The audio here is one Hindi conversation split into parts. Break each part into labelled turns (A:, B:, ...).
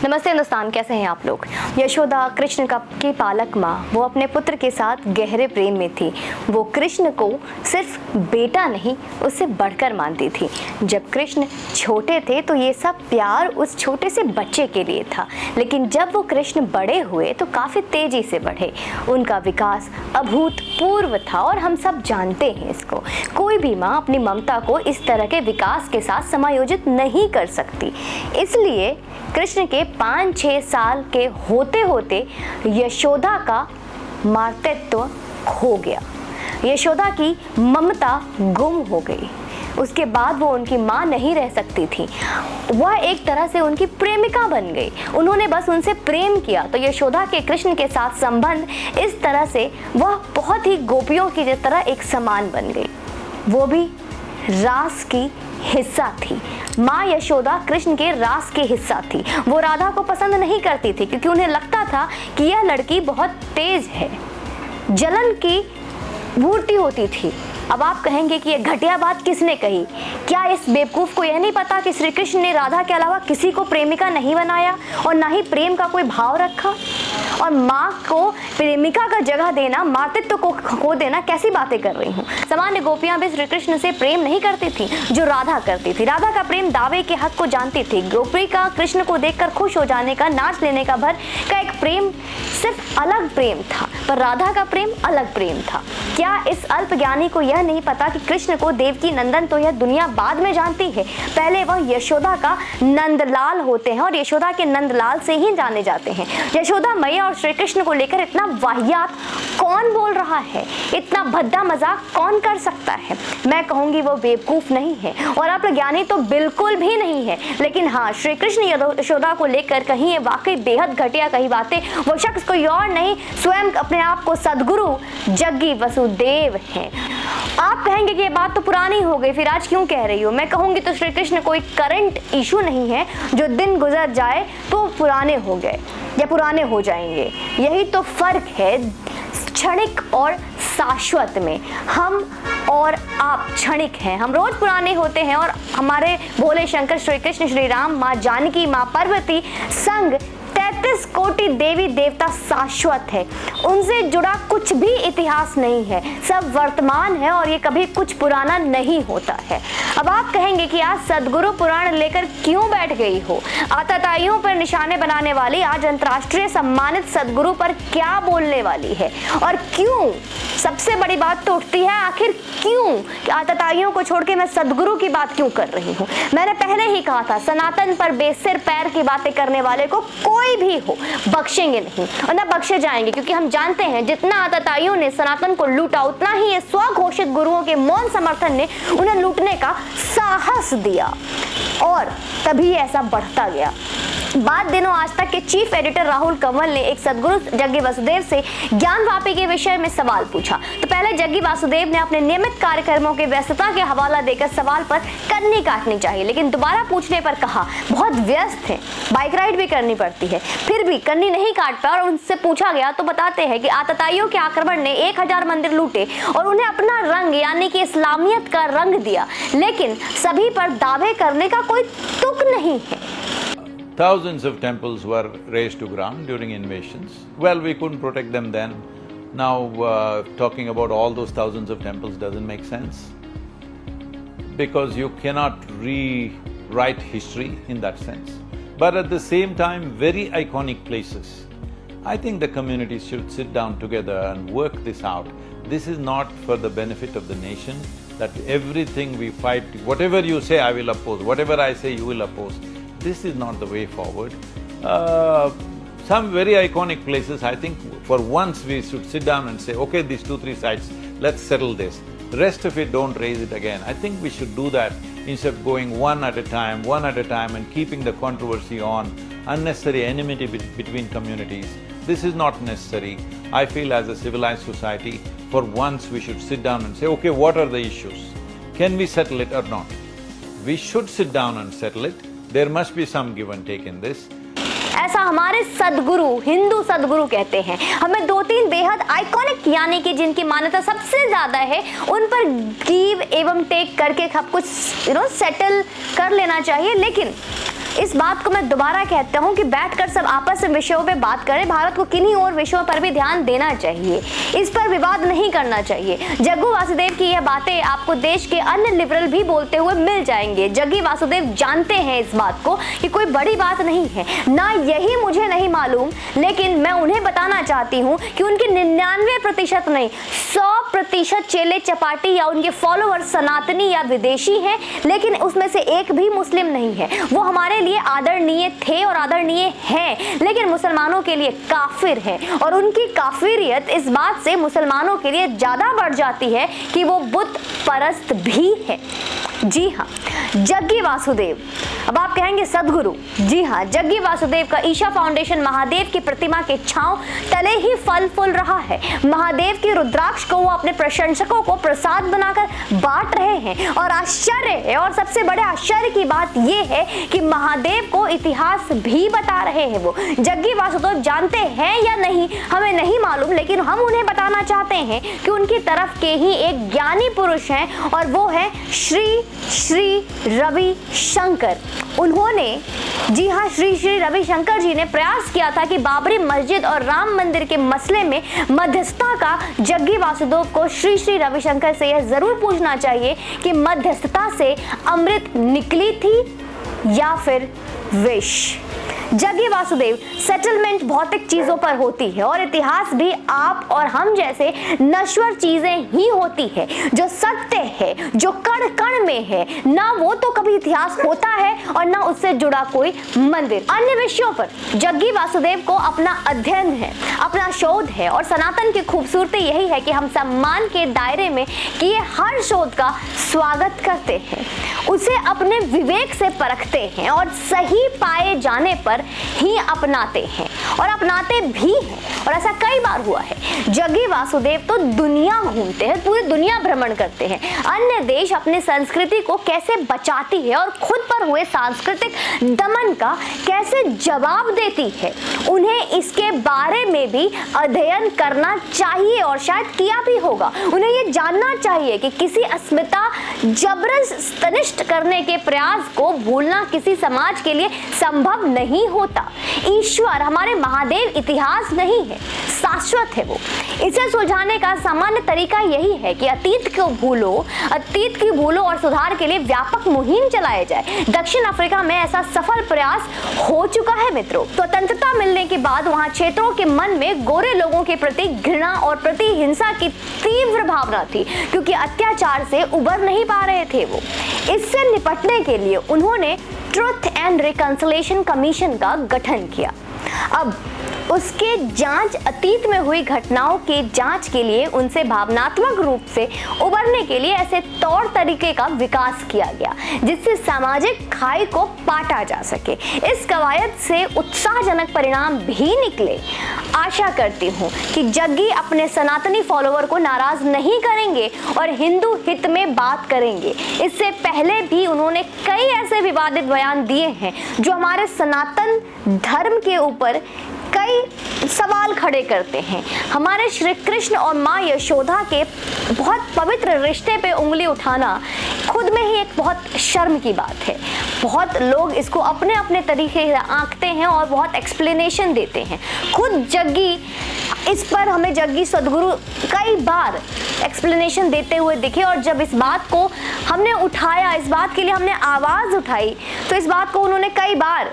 A: नमस्ते हिंदुस्तान, कैसे हैं आप लोग। यशोदा कृष्ण की पालक माँ, वो अपने पुत्र के साथ गहरे प्रेम में थी। वो कृष्ण को सिर्फ बेटा नहीं, उससे बढ़कर मानती थी। जब कृष्ण छोटे थे तो ये सब प्यार उस छोटे से बच्चे के लिए था, लेकिन जब वो कृष्ण बड़े हुए तो काफ़ी तेजी से बढ़े। उनका विकास अभूतपूर्व था और हम सब जानते हैं इसको। कोई भी माँ अपनी ममता को इस तरह के विकास के साथ समायोजित नहीं कर सकती। इसलिए कृष्ण के 5-6 साल के होते होते यशोदा का मातृत्व खो गया। यशोदा की ममता गुम हो गई। उसके बाद वो उनकी माँ नहीं रह सकती थी। वह एक तरह से उनकी प्रेमिका बन गई। उन्होंने बस उनसे प्रेम किया। तो यशोदा के कृष्ण के साथ संबंध इस तरह से वह बहुत ही गोपियों की तरह एक समान बन गई। वो भी रास की हिस्सा थी। माँ यशोदा कृष्ण के रास के हिस्सा थी। वो राधा को पसंद नहीं करती थी क्योंकि उन्हें लगता था कि यह लड़की बहुत तेज है। जलन की पूर्ति होती थी। अब आप कहेंगे कि यह घटिया बात किसने कही? क्या इस बेवकूफ़ को यह नहीं पता कि श्री कृष्ण ने राधा के अलावा किसी को प्रेमिका नहीं बनाया और ना ही प्रेम का कोई भाव रखा? और माँ को प्रेमिका का जगह देना, मातृत्व को खो देना, कैसी बातें कर रही हूँ। सामान्य गोपियाँ भी श्री कृष्ण से प्रेम नहीं करती थी जो राधा करती थी। राधा का प्रेम दावे के हक को जानती थी। गोपी का कृष्ण को देखकर खुश हो जाने का, नाच लेने का भर का एक प्रेम सिर्फ अलग प्रेम था, पर राधा का प्रेम अलग प्रेम था। क्या इस अल्पज्ञानी को यह नहीं पता कि कृष्ण को देवकी नंदन तो यह दुनिया बाद में जानती है। पहले वह यशोदा का नंदलाल होते हैं और यशोदा के नंदलाल से ही जाने जाते हैं। यशोदा मैया और श्री कृष्ण को लेकर इतना वाहियात कौन बोल रहा है? इतना भद्दा मजाक कौन कर सकता है? मैं कहूंगी वो बेवकूफ नहीं है और अल्पज्ञानी तो बिल्कुल भी नहीं है। लेकिन हाँ, श्री कृष्ण यशोदा को लेकर कहीं ये वाकई बेहद घटिया कही बातें, वो शख्स कोई और नहीं, स्वयं अपने आप को सदगुरु जग्गी वसुदेव हैं। आप कहेंगे कि ये बात तो पुरानी हो गई, फिर आज क्यों कह रही हो? मैं कहूंगी तो श्री कृष्ण कोई करंट इशू नहीं है जो दिन गुजर जाए तो पुराने हो गए या पुराने हो जाएंगे। यही तो फर्क है क्षणिक और शाश्वत में। हम और आप क्षणिक हैं, हम रोज पुराने होते हैं और हमारे भोले शंकर श्री कृष्ण, श्री राम, माँ जानकी, माँ पार्वती संग 33 कोटि देवी देवता शाश्वत है। उनसे जुड़ा कुछ भी इतिहास नहीं है, सब वर्तमान है और ये कभी कुछ पुराना नहीं होता है। अब आप कहेंगे कि आज सदगुरु पुराण लेकर क्यों बैठ गई हो? आतताइयों पर निशाने बनाने वाली आज अंतर्राष्ट्रीय सम्मानित सदगुरु पर क्या बोलने वाली है? और क्यों? सबसे बड़ी बात तो उठती है, आखिर क्यों आतताइयों को छोड़ के मैं सदगुरु की बात क्यों कर रही हूँ? मैंने पहले ही कहा था, सनातन पर बेसिर पैर की बातें करने वाले को कोई भी हो बख्शेंगे नहीं और न बख्शे जाएंगे, क्योंकि हम जानते हैं जितना आतताइयों ने सनातन को लूटा, उतना ही ये स्वघोषित गुरुओं के मौन समर्थन ने उन्हें लूटने का साहस दिया और तभी ऐसा बढ़ता गया। बाद दिनों आज तक के चीफ एडिटर राहुल कंवल ने एक सदगुरु जग्गी वासुदेव से ज्ञानवापी के विषय में सवाल पूछा। तो पहले जग्गी वासुदेव ने अपने नियमित कार्यक्रमों की व्यस्तता के हवाला देकर सवाल पर कन्नी काटनी चाहिए, लेकिन दोबारा पूछने पर कहा बहुत व्यस्त है, बाइक राइड भी करनी पड़ती है, फिर भी कन्नी नहीं काट पाया। और उनसे पूछा गया तो बताते हैं कि आतताइयों के आक्रमण ने 1000 मंदिर लूटे और उन्हें अपना रंग यानी कि इस्लामियत का रंग दिया, लेकिन सभी पर दावे करने का कोई तुक नहीं है।
B: Thousands of temples were razed to ground during invasions. Well, we couldn't protect them then. Now, talking about all those thousands of temples doesn't make sense. Because you cannot rewrite history in that sense. But at the same time, very iconic places. I think the communities should sit down together and work this out. This is not for the benefit of the nation, that everything we fight, whatever you say I will oppose, whatever I say you will oppose. This is not the way forward. Some very iconic places, I think for once we should sit down and say, okay, these 2-3 sites, let's settle this. The rest of it, don't raise it again. I think we should do that instead of going one at a time and keeping the controversy on, unnecessary enmity between communities. This is not necessary. I feel as a civilized society, for once we should sit down and say, okay, what are the issues? Can we settle it or not? We should sit down and settle it. There must be some give and take in this.
A: ऐसा हमारे सदगुरु, हिंदू सदगुरु कहते हैं। हमें 2-3 बेहद आइकॉनिक यानी कि जिनकी मान्यता सबसे ज्यादा है, उन पर गिव एवं टेक करके सब कुछ सेटल कर लेना चाहिए। लेकिन इस बात को मैं दोबारा कहता हूँ कि बैठकर सब आपस में विषयों पे बात करें। भारत को किन्हीं और विषयों पर भी ध्यान देना चाहिए, इस पर विवाद नहीं करना चाहिए। जग्गू वासुदेव की यह बातें आपको देश के अन्य लिबरल भी बोलते हुए मिल जाएंगे। जग्गी वासुदेव जानते हैं इस बात को कि कोई बड़ी बात नहीं है, ना यही मुझे नहीं मालूम, लेकिन मैं उन्हें बताना चाहती हूँ कि उनके 99% नहीं 100% चेले चपाटी या उनके फॉलोअर सनातनी या विदेशी हैं, लेकिन उसमें से एक भी मुस्लिम नहीं है। वो हमारे लिए आदरणीय थे और आदरणीय हैं, लेकिन मुसलमानों के लिए काफिर है, और उनकी काफिरियत इस बात से मुसलमानों के लिए ज्यादा बढ़ जाती है कि वो बुत परस्त भी है। जी हाँ, जग्गी वासुदेव, अब आप कहेंगे सदगुरु, जी हाँ, जग्गी वासुदेव का ईशा फाउंडेशन महादेव की प्रतिमा के छांव तले ही फल फूल रहा है। महादेव की रुद्राक्ष को वो अपने प्रशंसकों को प्रसाद बनाकर बांट रहे हैं, और आश्चर्य है, और सबसे बड़े आश्चर्य की बात ये है कि महादेव को इतिहास भी बता रहे हैं। वो जग्गी वासुदेव जानते हैं या नहीं हमें नहीं मालूम, लेकिन हम उन्हें बताना चाहते हैं कि उनकी तरफ के ही एक ज्ञानी पुरुष हैं, और वो है श्री रवि शंकर। उन्होंने, जी हाँ, श्री रविशंकर जी ने प्रयास किया था कि बाबरी मस्जिद और राम मंदिर के मसले में मध्यस्थता का जग्गी वासुदेव को श्री रविशंकर से यह जरूर पूछना चाहिए कि मध्यस्थता से अमृत निकली थी या फिर विष। जग्गी वासुदेव, सेटलमेंट भौतिक चीजों पर होती है, और इतिहास भी आप और हम जैसे नश्वर चीजें ही होती है। जो सत्य है, जो कण कण में है, ना वो तो कभी इतिहास होता है और ना उससे जुड़ा कोई मंदिर। अन्य विषयों पर जग्गी वासुदेव को अपना अध्ययन है, अपना शोध है, और सनातन की खूबसूरती यही है कि हम सम्मान के दायरे में किए हर शोध का स्वागत करते हैं, उसे अपने विवेक से परखते हैं, और सही पाए जाने पर ही अपनाते हैं, और अपनाते भी हैं। और ऐसा कई बार हुआ है। जग्गी वासुदेव तो दुनिया घूमते हैं, पूरी दुनिया भ्रमण करते हैं। अन्य देश अपनी संस्कृति को कैसे बचाती है और खुद पर हुए सांस्कृतिक दमन का कैसे जवाब देती है, उन्हें इसके बारे में भी अध्ययन करना चाहिए, और शायद किया भी होगा। उन्हें ये जानना चाहिए कि किसी अस्मिता जबरदस्त तनिष्ठ करने के प्रयास को भूलना किसी समाज के लिए संभव नहीं होता। ईश्वर, हमारे महादेव इतिहास नहीं है, शाश्वत है वो। इसे सुलझाने का सामान्य तरीका यही है कि अतीत की भूलों और सुधार के लिए व्यापक मुहिम चलाए जाए। दक्षिण अफ्रीका में ऐसा सफल प्रयास हो चुका है मित्रों। स्वतंत्रता मिलने के बाद वहां क्षेत्रों के मन में गोरे लोगों के प्रति घृणा और प्रतिहिंसा की तीव्र भावना थी, क्योंकि अत्याचार से उबर नहीं पा रहे थे वो। इससे निपटने के लिए उन्होंने ट्रुथ एंड रिकंसिलिएशन कमीशन का गठन किया। अब उसके जांच, अतीत में हुई घटनाओं के जांच के लिए उनसे भावनात्मक रूप से उबरने के लिए ऐसे तौर तरीके का विकास किया गया जिससे सामाजिक खाई को पाटा जा सके। इस कवायद से उत्साहजनक परिणाम भी निकले। आशा करती हूँ कि जग्गी अपने सनातनी फॉलोअर को नाराज नहीं करेंगे और हिंदू हित में बात करेंगे। इससे पहले भी उन्होंने कई ऐसे विवादित बयान दिए हैं जो हमारे सनातन धर्म के ऊपर कई सवाल खड़े करते हैं। हमारे श्री कृष्ण और माँ यशोदा के बहुत पवित्र रिश्ते पे उंगली उठाना खुद में ही एक बहुत शर्म की बात है। बहुत लोग इसको अपने अपने तरीके से आंकते हैं और बहुत एक्सप्लेनेशन देते हैं। खुद जग्गी, इस पर हमें जग्गी सदगुरु कई बार एक्सप्लेनेशन देते हुए दिखे, और जब इस बात को हमने उठाया, इस बात के लिए हमने आवाज़ उठाई, तो इस बात को उन्होंने कई बार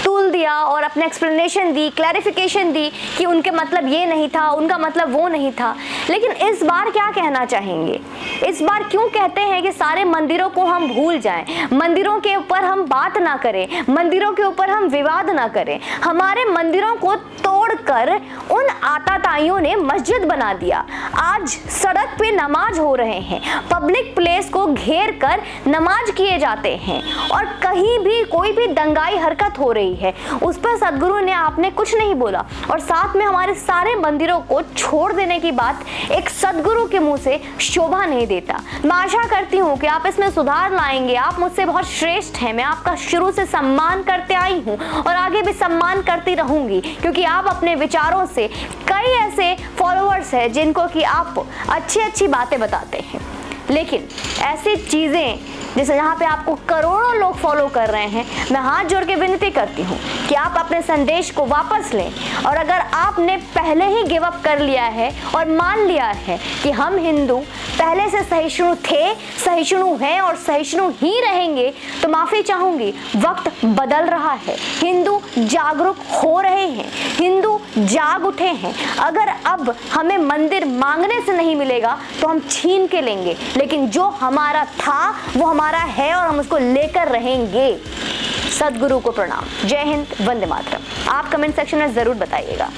A: तूल दिया और अपने एक्सप्लेनेशन दी, क्लैरिफिकेशन दी कि उनके मतलब ये नहीं था, उनका मतलब वो नहीं था। लेकिन इस बार क्या कहना चाहेंगे? इस बार क्यों कहते हैं कि सारे मंदिरों को हम भूल जाएं, मंदिरों के ऊपर हम बात ना करें, मंदिरों के ऊपर हम विवाद ना करें? हमारे मंदिरों को तोड़कर उन आताताइयों ने मस्जिद बना दिया। आज सड़क पे नमाज हो रहे हैं, पब्लिक प्लेस को घेर कर नमाज किए जाते हैं, और कहीं भी कोई भी दंगाई हरकत हो रही है, उस पर सदगुरु ने आपने कुछ नहीं बोला, और साथ में हमारे सारे मंदिरों को छोड़ देने की बात एक सदगुरु के मुंह से शोभा नहीं देता। मैं आशा करती हूँ कि आप इसमें सुधार लाएंगे। आप मुझसे बहुत श्रेष्ठ हैं, मैं आपका शुरू से सम्मान करते आई हूँ और आगे भी सम्मान करती रहूंगी, क्योंकि आप अपने विचारों से कई ऐसे फॉलोअर्स हैं जिनको कि आप अच्छी अच्छी बातें बताते हैं। लेकिन ऐसी चीज़ें जैसे यहाँ पे आपको करोड़ों लोग फॉलो कर रहे हैं, मैं हाथ जोड़ के विनती करती हूँ कि आप अपने संदेश को वापस लें। और अगर आपने पहले ही गिव अप कर लिया है और मान लिया है कि हम हिंदू पहले से सहिष्णु थे, सहिष्णु हैं और सहिष्णु ही रहेंगे, तो माफ़ी चाहूँगी, वक्त बदल रहा है। हिंदू जागरूक हो रहे हैं, हिंदू जाग उठे हैं। अगर अब हमें मंदिर मांगने से नहीं मिलेगा तो हम छीन के लेंगे, लेकिन जो हमारा था वो हमारा है और हम उसको लेकर रहेंगे। सद्गुरु को प्रणाम। जय हिंद, वंदे मातरम। आप कमेंट सेक्शन में ज़रूर बताइएगा।